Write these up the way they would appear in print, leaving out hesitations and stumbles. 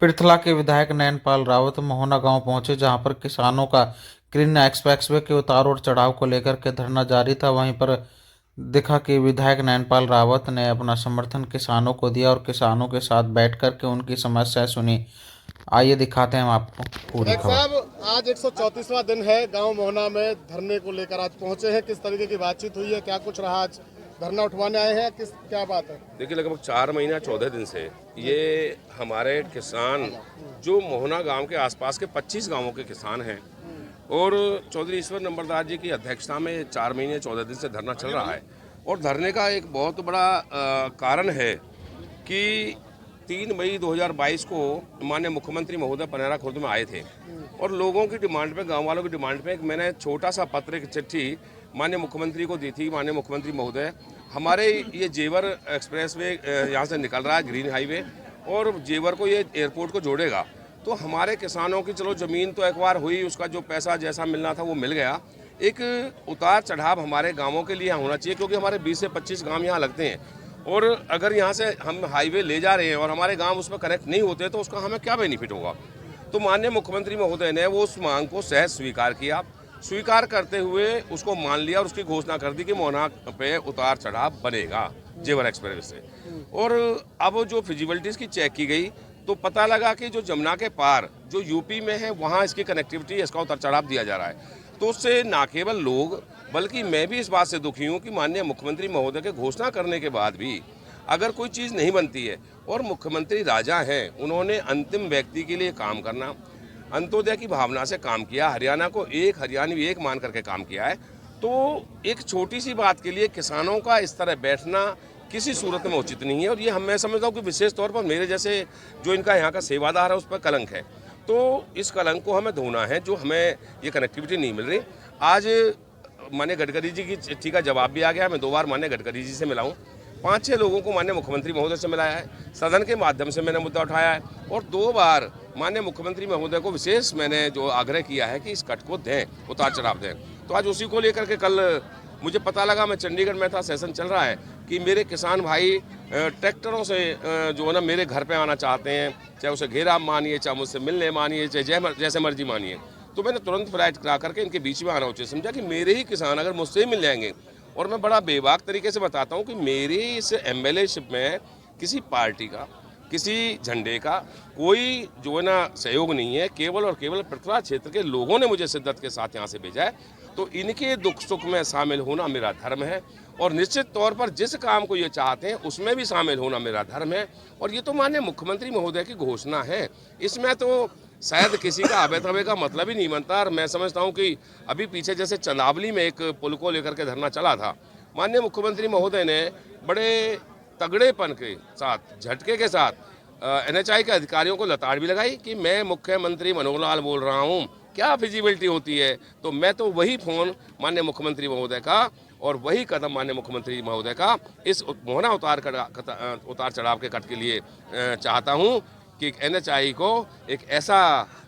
पृथला के विधायक नयनपाल रावत मोहना गांव पहुंचे, जहां पर किसानों का ग्रीन एक्सप्रेसवे के उतार और चढ़ाव को लेकर के धरना जारी था। वहीं पर दिखा कि विधायक नयनपाल रावत ने अपना समर्थन किसानों को दिया और किसानों के साथ बैठ कर के उनकी समस्याएं सुनी। आइए दिखाते हैं हम आपको पूरी विधायक खबर। साहब, आज 134वां दिन है गांव मोहना में धरने को लेकर आज पहुंचे हैं। किस तरीके की बातचीत हुई है, क्या कुछ रहा? आज धरना उठवाने आए हैं, किस क्या बात है? देखिए, लगभग 4 महीना 14 दिन से ये हमारे किसान जो मोहना गांव के आसपास के 25 गांवों के किसान हैं और चौधरी ईश्वर नंबरदार जी की अध्यक्षता में 4 महीने 14 दिन से धरना चल रहा है। और धरने का एक बहुत बड़ा कारण है कि 3 मई 2022 को माननीय मुख्यमंत्री महोदय पनेरा खुर्द में आए थे और लोगों की डिमांड पे, गांव वालों की डिमांड पे एक मैंने छोटा सा पत्र, एक चिट्ठी माननीय मुख्यमंत्री को दी थी। माननीय मुख्यमंत्री महोदय, हमारे ये जेवर एक्सप्रेसवे यहाँ से निकल रहा है, ग्रीन हाईवे, और जेवर को, ये एयरपोर्ट को जोड़ेगा। तो हमारे किसानों की चलो ज़मीन तो एक बार हुई, उसका जो पैसा जैसा मिलना था वो मिल गया। एक उतार चढ़ाव हमारे गाँवों के लिए होना चाहिए, क्योंकि हमारे 20 से 25 गाँव यहाँ लगते हैं और अगर यहाँ से हम हाईवे ले जा रहे हैं और हमारे गांव उसमें कनेक्ट नहीं होते तो उसका हमें क्या बेनिफिट होगा। तो माननीय मुख्यमंत्री महोदय ने वो उस मांग को सहज स्वीकार किया। स्वीकार करते हुए उसको मान लिया और उसकी घोषणा कर दी कि मोहना पे उतार चढ़ाव बनेगा जेवर एक्सप्रेस से। और अब जो फिजिबिलिटीज़ की चेक की गई तो पता लगा कि जो जमुना के पार जो यूपी में है वहाँ इसकी कनेक्टिविटी, इसका उतार चढ़ाव दिया जा रहा है। तो उससे ना केवल लोग बल्कि मैं भी इस बात से दुखी हूँ कि माननीय मुख्यमंत्री महोदय के घोषणा करने के बाद भी अगर कोई चीज़ नहीं बनती है, और मुख्यमंत्री राजा हैं, उन्होंने अंतिम व्यक्ति के लिए काम करना, अंत्योदय की भावना से काम किया, हरियाणा को एक, हरियाणवी एक मान करके काम किया है। तो एक छोटी सी बात के लिए किसानों का इस तरह बैठना किसी सूरत में उचित नहीं है। और ये मैं समझता हूँ कि विशेष तौर पर मेरे जैसे जो इनका यहाँ का सेवादार है उस पर कलंक है। तो इस कलंक को हमें धोना है, जो हमें ये कनेक्टिविटी नहीं मिल रही। आज माननीय गडकरी जी की चिट्ठी का जवाब भी आ गया। मैं 2 बार माननीय गडकरी जी से मिला हूँ, 5-6 लोगों को माननीय मुख्यमंत्री महोदय से मिलाया है, सदन के माध्यम से मैंने मुद्दा उठाया है और 2 बार माननीय मुख्यमंत्री महोदय को विशेष मैंने जो आग्रह किया है कि इस कट को दें, उतार चढ़ाव दें। तो आज उसी को लेकर के कल मुझे पता लगा, मैं चंडीगढ़ में था, सेशन चल रहा है, कि मेरे किसान भाई ट्रैक्टरों से जो है ना मेरे घर पे आना चाहते हैं, चाहे उसे घेरा मानिए, चाहे मुझसे मिलने मानिए, चाहे जैसे मर्जी मानिए। तो मैंने तुरंत फ्लाइट करा करके इनके बीच में आना उचित समझा कि मेरे ही किसान अगर मुझसे ही मिल जाएंगे। और मैं बड़ा बेबाक तरीके से बताता हूँ कि मेरी इस एमएलएशिप में किसी पार्टी का, किसी झंडे का कोई जो है ना सहयोग नहीं है। केवल और केवल पृथ्वी क्षेत्र के लोगों ने मुझे शिद्दत के साथ यहाँ से भेजा है। तो इनके दुख सुख में शामिल होना मेरा धर्म है और निश्चित तौर पर जिस काम को ये चाहते हैं उसमें भी शामिल होना मेरा धर्म है। और ये तो माननीय मुख्यमंत्री महोदय की घोषणा है, इसमें तो शायद किसी का अबे तबे का मतलब ही नहीं बनता। और मैं समझता हूँ कि अभी पीछे जैसे चंदावली में एक पुल को लेकर के धरना चला था, माननीय मुख्यमंत्री महोदय ने बड़े तगड़ेपन के साथ, झटके के साथ एनएचआई के अधिकारियों को लताड़ भी लगाई कि मैं मुख्यमंत्री मनोहर लाल बोल रहा हूँ, क्या फिजिबिलिटी होती है। तो मैं तो वही फ़ोन माननीय मुख्यमंत्री महोदय का और वही कदम माननीय मुख्यमंत्री महोदय का इस मोहना उतार चढ़ाव के कट के लिए चाहता हूँ कि एनएचआई को एक ऐसा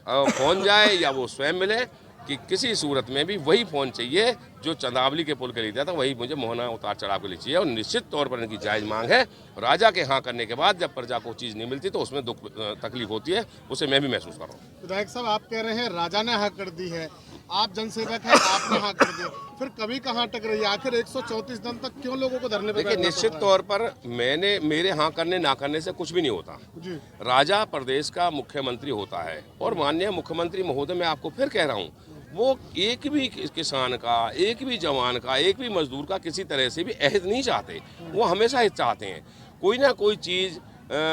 फ़ोन जाए या वो स्वयं मिले कि किसी सूरत में भी वही फ़ोन चाहिए जो चंदावली के पुल के लिए दिया था, वही मुझे मोहना उतार चढ़ाव के लिए चाहिए। और निश्चित तौर पर इनकी जायज़ मांग है। राजा के हाँ करने के बाद जब प्रजा को चीज़ नहीं मिलती तो उसमें दुख तकलीफ होती है, उसे मैं भी महसूस कर रहा हूँ। विधायक साहब, आप कह रहे हैं राजा ने हाँ कर दी है, आप जनसेवक हैं, आपने हाँ कर दिया, फिर कभी कहाँ अटक रही है? आखिर 134 दिन तक क्यों लोगों को धरने पे देखिए, निश्चित तौर पर मेरे हाँ करने ना करने से कुछ भी नहीं होता जी। राजा प्रदेश का मुख्यमंत्री होता है और माननीय मुख्यमंत्री महोदय, मैं आपको फिर कह रहा हूँ, वो एक भी किसान का, एक भी जवान का, एक भी मजदूर का किसी तरह से भी अहित नहीं चाहते। वो हमेशा हित चाहते हैं। कोई ना कोई चीज़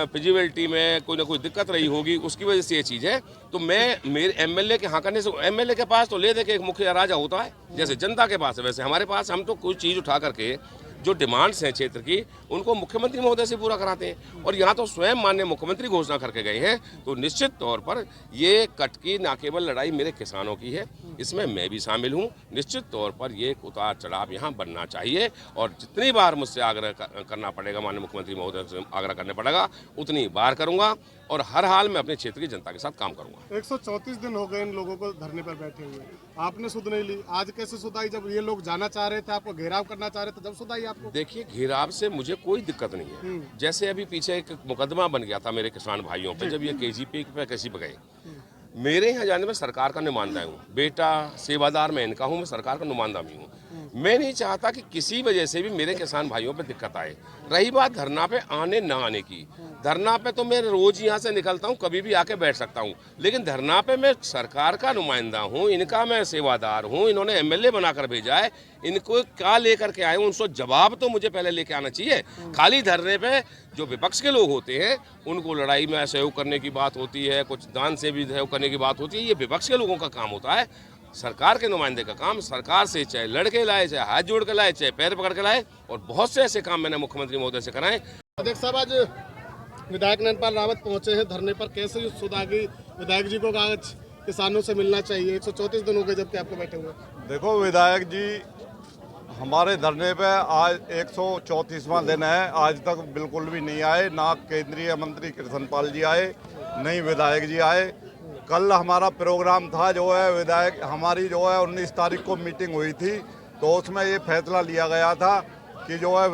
फिजिबिलिटी में कोई ना कोई दिक्कत रही होगी, उसकी वजह से ये चीज़ है। तो मैं मेरे एमएलए के हाँ करने से, एमएलए के पास तो ले दे के एक मुख्य राजा होता है, जैसे जनता के पास है वैसे हमारे पास, हम तो कोई चीज़ उठा करके जो डिमांड्स हैं क्षेत्र की उनको मुख्यमंत्री महोदय से पूरा कराते हैं। और यहाँ तो स्वयं माननीय मुख्यमंत्री घोषणा करके गए हैं। तो निश्चित तौर पर ये कट की ना केवल लड़ाई मेरे किसानों की है, इसमें मैं भी शामिल हूँ। निश्चित तौर पर ये उतार चढ़ाव यहाँ बनना चाहिए और जितनी बार मुझसे आग्रह करना पड़ेगा, माननीय मुख्यमंत्री महोदय से आग्रह करना पड़ेगा, उतनी बार करूँगा। और हर हाल में अपने क्षेत्र की जनता के साथ काम करूंगा। 134 दिन हो गए इन लोगों को धरने पर बैठे हुए, आपने सुध नहीं ली। आज कैसे सुध आई? जब ये लोग जाना चाह रहे थे, आपको घेराव करना चाह रहे थे, जब सुध आई आपको? देखिए, घेराव से मुझे कोई दिक्कत नहीं है। जैसे अभी पीछे एक मुकदमा बन गया था मेरे किसान भाइयों पे, जब ये केजीपी पे कैसी गए। मेरे यहाँ जाने में सरकार का नुमाइंदा हूँ, बेटा सेवादार मैं इनका हूँ, मैं सरकार का नुमाइंदा भी हूँ। मैं नहीं चाहता कि किसी वजह से भी मेरे किसान भाइयों पे दिक्कत आए। रही बात धरना पे आने ना आने की, धरना पे तो मैं रोज यहाँ से निकलता हूँ, कभी भी आके बैठ सकता हूँ, लेकिन धरना पे मैं सरकार का नुमाइंदा हूँ, इनका मैं सेवादार हूँ। इन्होंने एमएलए बनाकर भेजा है, इनको क्या लेकर के आए उनसे जवाब तो मुझे पहले लेके आना चाहिए। खाली धरने पे जो विपक्ष के लोग होते हैं उनको लड़ाई में सहयोग करने की बात होती है, कुछ दान से भी सहयोग करने की बात होती है, ये विपक्ष के लोगों का काम होता है। सरकार के नुमाइंदे का काम सरकार से चाहे लड़के लाए, चाहे हाथ जोड़ के लाए, चाहे पैर पकड़ के लाए, और बहुत से ऐसे काम मैंने मुख्यमंत्री महोदय से कराए। अध्यक्ष साहब, आज विधायक नैनपाल रावत पहुंचे हैं धरने पर, कैसे सुध आ गई? विधायक जी को आज किसानों से मिलना चाहिए, 134 दिन हो गए जबकि आपको बैठे हुए। देखो, विधायक जी हमारे धरने पे आज 134वां दिन है, आज तक बिल्कुल भी नहीं आए। ना केंद्रीय मंत्री कृष्णपाल जी आए, नहीं विधायक जी आए। कल हमारा प्रोग्राम था जो है विधायक हमारी जो है 19 तारीख को मीटिंग हुई थी, तो उसमें ये फैसला लिया गया था कि जो है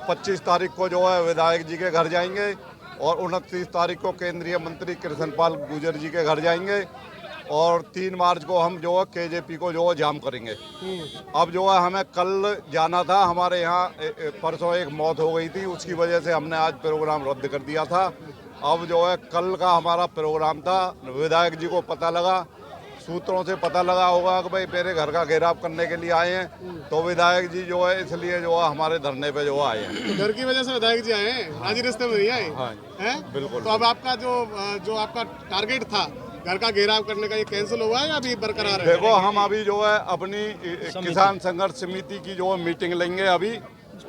25 तारीख को जो है विधायक जी के घर जाएंगे और 29 तारीख को केंद्रीय मंत्री कृष्णपाल गुर्जर जी के घर जाएंगे और 3 मार्च को हम जो है केजेपी को जो है जाम करेंगे। अब जो है हमें कल जाना था, हमारे यहाँ परसों एक मौत हो गई थी, उसकी वजह से हमने आज प्रोग्राम रद्द कर दिया था। अब जो है कल का हमारा प्रोग्राम था, विधायक जी को पता लगा, सूत्रों से पता लगा होगा कि भाई मेरे घर का घेराव करने के लिए आए हैं, तो विधायक जी जो है इसलिए जो है हमारे धरने पे जो आए हैं। तो घर की वजह से विधायक जी आए हैं, आज रिश्ते में नहीं आए? हाँ, हैं? बिल्कुल। तो अब आपका जो आपका टारगेट था घर का घेराव करने का, ये कैंसिल हुआ है या अभी बरकरार है? देखो, हम अभी जो है अपनी किसान संघर्ष समिति की जो है मीटिंग लेंगे अभी,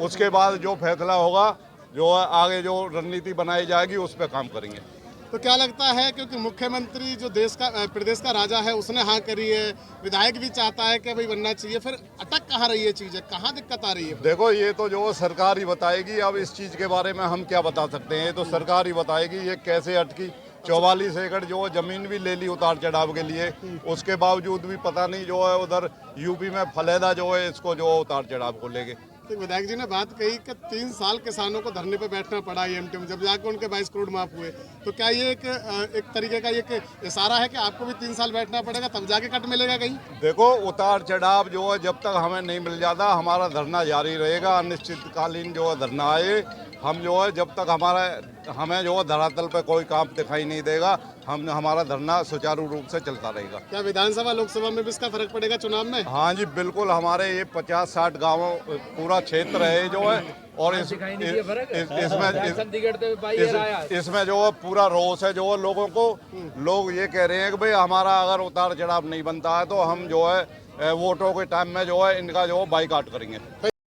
उसके बाद जो फैसला होगा, जो है आगे जो रणनीति बनाई जाएगी उस पर काम करेंगे। तो क्या लगता है, क्योंकि मुख्यमंत्री जो प्रदेश का राजा है उसने हाँ करी है, विधायक भी चाहता है कि भाई बनना चाहिए, फिर अटक कहाँ रही है चीज़, कहाँ दिक्कत आ रही है? देखो, ये तो जो सरकार ही बताएगी। अब इस चीज़ के बारे में हम क्या बता सकते हैं, ये तो सरकार ही बताएगी ये कैसे अटकी। 44 एकड़ जो है जमीन भी ले ली उतार चढ़ाव के लिए, उसके बावजूद भी पता नहीं जो है उधर यूपी में फलेदा जो है इसको जो उतार चढ़ाव को लेके। तो विधायक जी ने बात कही कि 3 साल किसानों को धरने पे बैठना पड़ा एमटी में, जब जाकर उनके 22 करोड़ माफ हुए। तो क्या ये एक तरीके का एक इशारा है कि आपको भी 3 साल बैठना पड़ेगा तब जाके कट मिलेगा कहीं? देखो, उतार चढ़ाव जो है जब तक हमें नहीं मिल जाता हमारा धरना जारी रहेगा, अनिश्चितकालीन जो है धरना आए। हम जो है जब तक हमें जो है धरातल पे कोई काम दिखाई नहीं देगा, हमारा धरना सुचारू रूप से चलता रहेगा। क्या विधानसभा लोकसभा में भी इसका फर्क पड़ेगा चुनाव में? हाँ जी, बिल्कुल। हमारे ये 50-60 गाँव पूरा क्षेत्र है जो है, और इसमें जो है पूरा रोष है जो है लोगों को। लोग ये कह रहे हैं कि भाई हमारा अगर उतार चढ़ाव नहीं बनता है तो हम जो है वोटों के टाइम में जो है इनका जो है बाइकाट करेंगे।